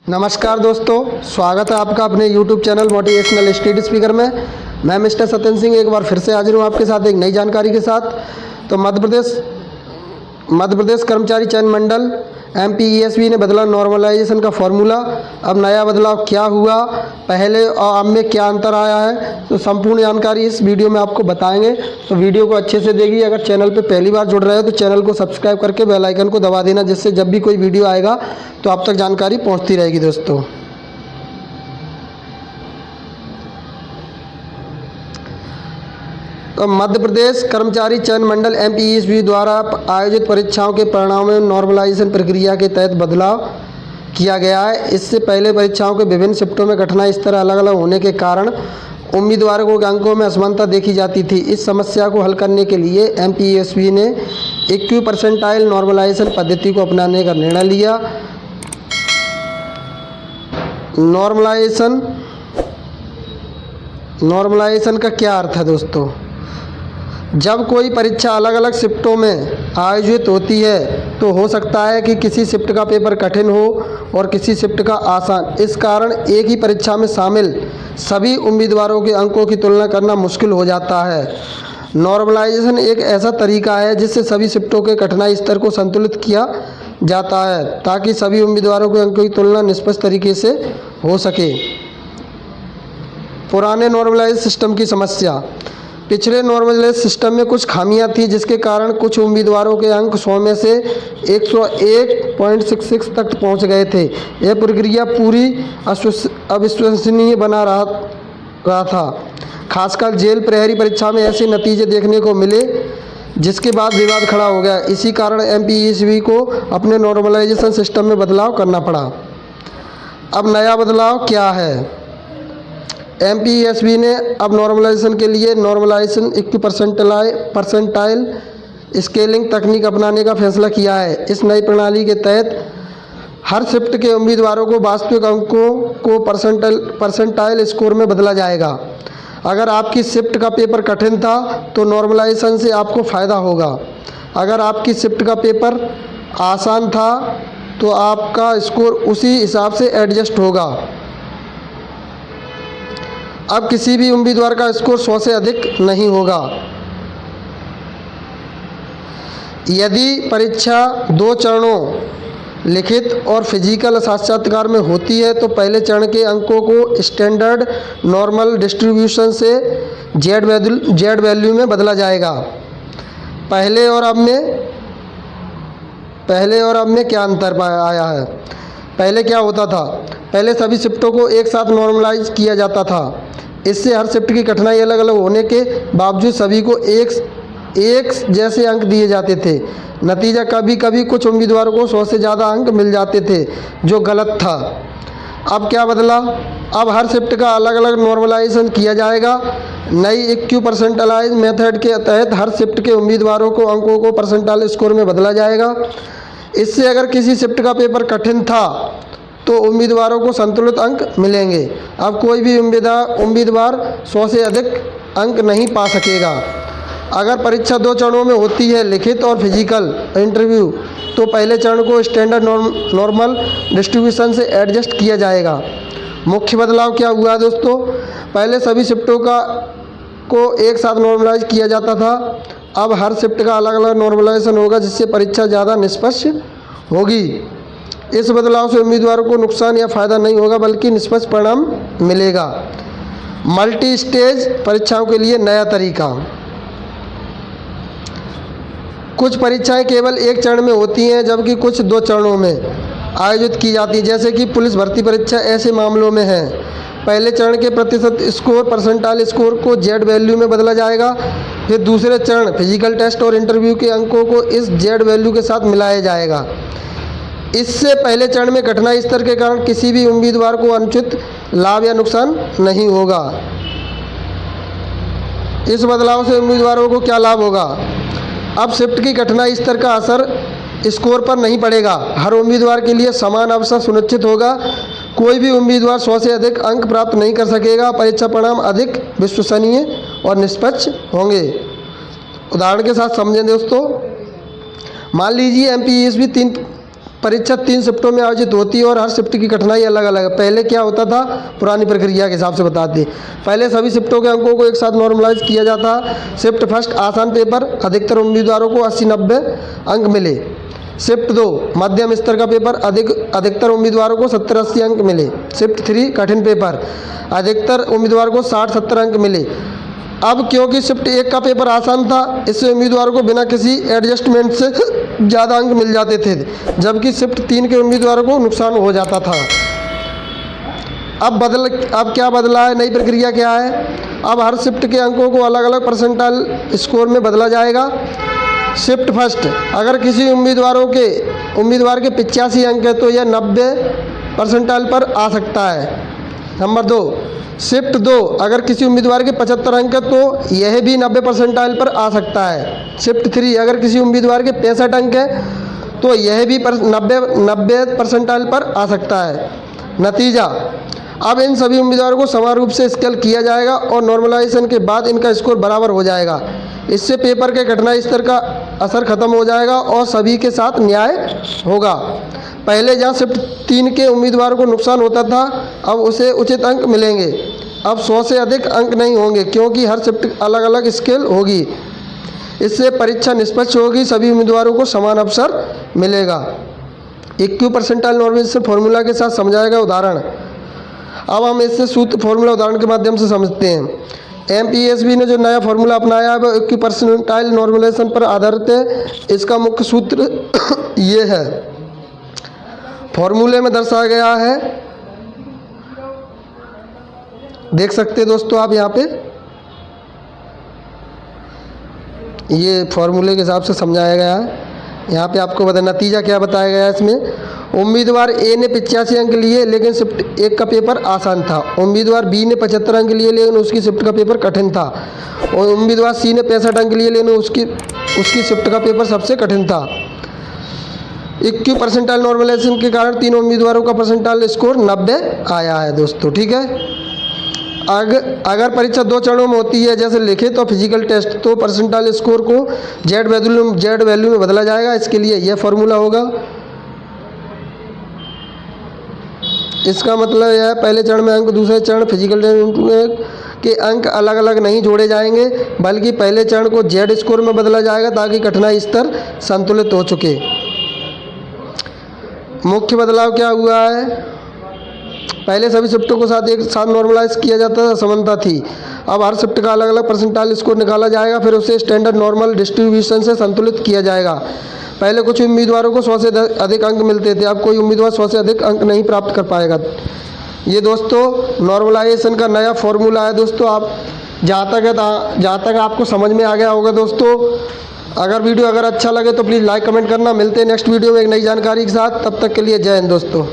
नमस्कार दोस्तों, स्वागत है आपका अपने YouTube channel motivational study speaker में। मैं मिस्टर सत्यन सिंह एक बार फिर से हाजिर हूँ आपके साथ एक नई जानकारी के साथ। तो मध्य प्रदेश कर्मचारी चयन मंडल MPESB ने बदला नॉर्मलाइजेशन का फॉर्मूला। अब नया बदलाव क्या हुआ, पहले और अब में क्या अंतर आया है, तो संपूर्ण जानकारी इस वीडियो में आपको बताएंगे। तो वीडियो को अच्छे से देखिए। अगर चैनल पे पहली बार जुड़ रहे हो तो चैनल को सब्सक्राइब करके बेल आइकन को दबा देना, जिससे जब भी कोई वीडियो आएगा तो आप तक जानकारी पहुँचती रहेगी दोस्तों। तो मध्य प्रदेश कर्मचारी चयन मंडल MPESB द्वारा आयोजित परीक्षाओं के परिणामों में नॉर्मलाइजेशन प्रक्रिया के तहत बदलाव किया गया है। इससे पहले परीक्षाओं के विभिन्न शिफ्टों में कठिनाई स्तर अलग अलग होने के कारण उम्मीदवारों के अंकों में असमानता देखी जाती थी। इस समस्या को हल करने के लिए MPESB ने इक्वी परसेंटाइल नॉर्मलाइजेशन पद्धति को अपनाने का निर्णय लिया। नॉर्मलाइजेशन का क्या अर्थ है दोस्तों? जब कोई परीक्षा अलग अलग शिफ्टों में आयोजित होती है तो हो सकता है कि किसी शिफ्ट का पेपर कठिन हो और किसी शिफ्ट का आसान। इस कारण एक ही परीक्षा में शामिल सभी उम्मीदवारों के अंकों की तुलना करना मुश्किल हो जाता है। नॉर्मलाइजेशन एक ऐसा तरीका है जिससे सभी शिफ्टों के कठिनाई स्तर को संतुलित किया जाता है ताकि सभी उम्मीदवारों के अंकों की तुलना निष्पक्ष तरीके से हो सके। पुराने नॉर्मलाइज सिस्टम की समस्या। पिछले नॉर्मलाइज सिस्टम में कुछ खामियां थी, जिसके कारण कुछ उम्मीदवारों के अंक 100 में से 101.66 तक पहुंच गए थे। यह प्रक्रिया पूरी अविश्वसनीय बना रहा था। खासकर जेल प्रहरी परीक्षा में ऐसे नतीजे देखने को मिले जिसके बाद विवाद खड़ा हो गया। इसी कारण MPESB को अपने नॉर्मलाइजेशन सिस्टम में बदलाव करना पड़ा। अब नया बदलाव क्या है? MPESB ने अब नॉर्मलाइजेशन के लिए नॉर्मलाइजेशन इक्वी परसेंटाइल स्केलिंग तकनीक अपनाने का फैसला किया है। इस नई प्रणाली के तहत हर शिफ्ट के उम्मीदवारों को वास्तविक अंकों को परसेंटाइल स्कोर में बदला जाएगा। अगर आपकी शिफ्ट का पेपर कठिन था तो नॉर्मलाइजेशन से आपको फ़ायदा होगा। अगर आपकी शिफ्ट का पेपर आसान था तो आपका स्कोर उसी हिसाब से एडजस्ट होगा। अब किसी भी उम्मीदवार का स्कोर 100 से अधिक नहीं होगा। यदि परीक्षा 2 चरणों लिखित और फिजिकल साक्षात्कार में होती है तो पहले चरण के अंकों को स्टैंडर्ड नॉर्मल डिस्ट्रीब्यूशन से जेड वैल्यू में बदला जाएगा। पहले और अब में क्या अंतर आया है? पहले क्या होता था? पहले सभी शिफ्टों को एक साथ नॉर्मलाइज किया जाता था। इससे हर शिफ्ट की कठिनाई अलग अलग होने के बावजूद सभी को एक जैसे अंक दिए जाते थे। नतीजा कभी कभी कुछ उम्मीदवारों को 100 से ज़्यादा अंक मिल जाते थे, जो गलत था। अब क्या बदला? अब हर शिफ्ट का अलग अलग नॉर्मलाइजेशन किया जाएगा। नई इक्वी परसेंटाइल मेथड के तहत हर शिफ्ट के उम्मीदवारों को अंकों को परसेंटाइल स्कोर में बदला जाएगा। इससे अगर किसी शिफ्ट का पेपर कठिन था तो उम्मीदवारों को संतुलित अंक मिलेंगे। अब कोई भी उम्मीदवार 100 से अधिक अंक नहीं पा सकेगा। अगर परीक्षा 2 चरणों में होती है, लिखित और फिजिकल इंटरव्यू, तो पहले चरण को स्टैंडर्ड नॉर्मल डिस्ट्रीब्यूशन से एडजस्ट किया जाएगा। मुख्य बदलाव क्या हुआ दोस्तों? पहले सभी शिफ्टों को एक साथ नॉर्मलाइज किया जाता था। अब हर शिफ्ट का अलग अलग नॉर्मलाइजेशन होगा, जिससे परीक्षा ज़्यादा निष्पक्ष होगी। इस बदलाव से उम्मीदवारों को नुकसान या फ़ायदा नहीं होगा, बल्कि निष्पक्ष परिणाम मिलेगा। मल्टी स्टेज परीक्षाओं के लिए नया तरीका। कुछ परीक्षाएं केवल एक चरण में होती हैं, जबकि कुछ 2 चरणों में आयोजित की जाती है, जैसे कि पुलिस भर्ती परीक्षा ऐसे मामलों में है। पहले चरण के प्रतिशत स्कोर परसेंटाइल स्कोर को जेड वैल्यू में बदला जाएगा। फिर दूसरे चरण फिजिकल टेस्ट और इंटरव्यू के अंकों को इस जेड वैल्यू के साथ मिलाया जाएगा। इससे पहले चरण में कठिनाई स्तर के कारण किसी भी उम्मीदवार को अनुचित लाभ या नुकसान नहीं होगा। इस बदलाव से उम्मीदवारों को क्या लाभ होगा? अब शिफ्ट की कठिनाई स्तर का असर स्कोर पर नहीं पड़ेगा। हर उम्मीदवार के लिए समान अवसर सुनिश्चित होगा। कोई भी उम्मीदवार 100 से अधिक अंक प्राप्त नहीं कर सकेगा। परीक्षा परिणाम अधिक विश्वसनीय और निष्पक्ष होंगे। उदाहरण के साथ समझें दोस्तों। मान लीजिए MPESB परीक्षा 3 शिफ्टों में आयोजित होती है और हर शिफ्ट की कठिनाई अलग अलग है। पहले क्या होता था, पुरानी प्रक्रिया के हिसाब से बताते। पहले सभी शिफ्टों के अंकों को एक साथ नॉर्मलाइज किया जाता। शिफ्ट फर्स्ट आसान पेपर, अधिकतर उम्मीदवारों को 80-90 अंक मिले। शिफ्ट 2 मध्यम स्तर का पेपर, अधिकतर उम्मीदवारों को 70-80 अंक मिले। शिफ्ट 3 कठिन पेपर, अधिकतर उम्मीदवारों को 60-70 अंक मिले। अब क्योंकि शिफ्ट 1 का पेपर आसान था, इससे उम्मीदवारों को बिना किसी एडजस्टमेंट से ज़्यादा अंक मिल जाते थे, जबकि शिफ्ट 3 के उम्मीदवारों को नुकसान हो जाता था। अब क्या बदला है, नई प्रक्रिया क्या है? अब हर शिफ्ट के अंकों को अलग अलग परसेंटाइल स्कोर में बदला जाएगा। शिफ्ट फर्स्ट, अगर किसी उम्मीदवार के 85 अंक है तो यह 90 परसेंटाइल पर आ सकता है। नंबर 2, शिफ्ट 2, अगर किसी उम्मीदवार के 75 अंक है तो यह भी 90 परसेंटाइल पर आ सकता है। शिफ्ट 3, अगर किसी उम्मीदवार के 65 अंक है तो यह भी 90 परसेंटाइल पर आ सकता है। नतीजा, अब इन सभी उम्मीदवारों को समान रूप से स्केल किया जाएगा और नॉर्मलाइजेशन के बाद इनका स्कोर बराबर हो जाएगा। इससे पेपर के कठिनाई स्तर का असर खत्म हो जाएगा और सभी के साथ न्याय होगा। पहले जहां शिफ्ट 3 के उम्मीदवारों को नुकसान होता था, अब उसे उचित अंक मिलेंगे। अब 100 से अधिक अंक नहीं होंगे क्योंकि हर शिफ्ट अलग अलग स्केल होगी। इससे परीक्षा निष्पक्ष होगी, सभी उम्मीदवारों को समान अवसर मिलेगा। इक्यू परसेंटाइल नॉर्मलाइजेशन फॉर्मूला के साथ समझाएगा उदाहरण। अब हम इससे सूत्र फॉर्मूला उदाहरण के माध्यम से समझते हैं। MPSB ने जो नया फॉर्मूला अपनाया है वह इक्यू परसेंटाइल नॉर्मलाइजेशन पर आधारित है। इसका मुख्य सूत्र ये है, फॉर्मूले में दर्शाया गया है, देख सकते हैं दोस्तों आप यहाँ पे, ये फॉर्मूले के हिसाब से समझाया गया है। यहाँ पे आपको बता नतीजा क्या बताया गया है इसमें। उम्मीदवार ए ने 85 अंक लिए लेकिन शिफ्ट 1 का पेपर आसान था। उम्मीदवार बी ने 75 अंक लिए लेकिन उसकी शिफ्ट का पेपर कठिन था। और उम्मीदवार सी ने 65 अंक लिए लेकिन उसकी शिफ्ट का पेपर सबसे कठिन था। इक्यू परसेंटाइल नॉर्मलाइजेशन के कारण तीनों उम्मीदवारों का परसेंटाइल स्कोर 90 आया है दोस्तों, ठीक है। अगर परीक्षा 2 चरणों में होती है, जैसे लिखित और फिजिकल टेस्ट, तो परसेंटाइल स्कोर को जेड वैल्यू में बदला जाएगा। इसके लिए यह फॉर्मूला होगा। इसका मतलब यह है, पहले चरण में अंक, दूसरे चरण फिजिकल के अंक अलग अलग नहीं जोड़े जाएंगे, बल्कि पहले चरण को जेड स्कोर में बदला जाएगा ताकि कठिनाई स्तर संतुलित हो चुके। मुख्य बदलाव क्या हुआ है? पहले सभी शिफ्टों को एक साथ नॉर्मलाइज किया जाता था, समानता थी। अब हर शिफ्ट का अलग अलग परसेंटाइल स्कोर निकाला जाएगा, फिर उसे स्टैंडर्ड नॉर्मल डिस्ट्रीब्यूशन से संतुलित किया जाएगा। पहले कुछ उम्मीदवारों को 100 से अधिक अंक मिलते थे, अब कोई उम्मीदवार 100 से अधिक अंक नहीं प्राप्त कर पाएगा। ये दोस्तों नॉर्मलाइजेशन का नया फॉर्मूला है दोस्तों। आप जहाँ तक आपको समझ में आ गया होगा दोस्तों। अगर वीडियो अच्छा लगे तो प्लीज़ लाइक कमेंट करना। मिलते हैं नेक्स्ट वीडियो में एक नई जानकारी के साथ, तब तक के लिए जय हिंद दोस्तों।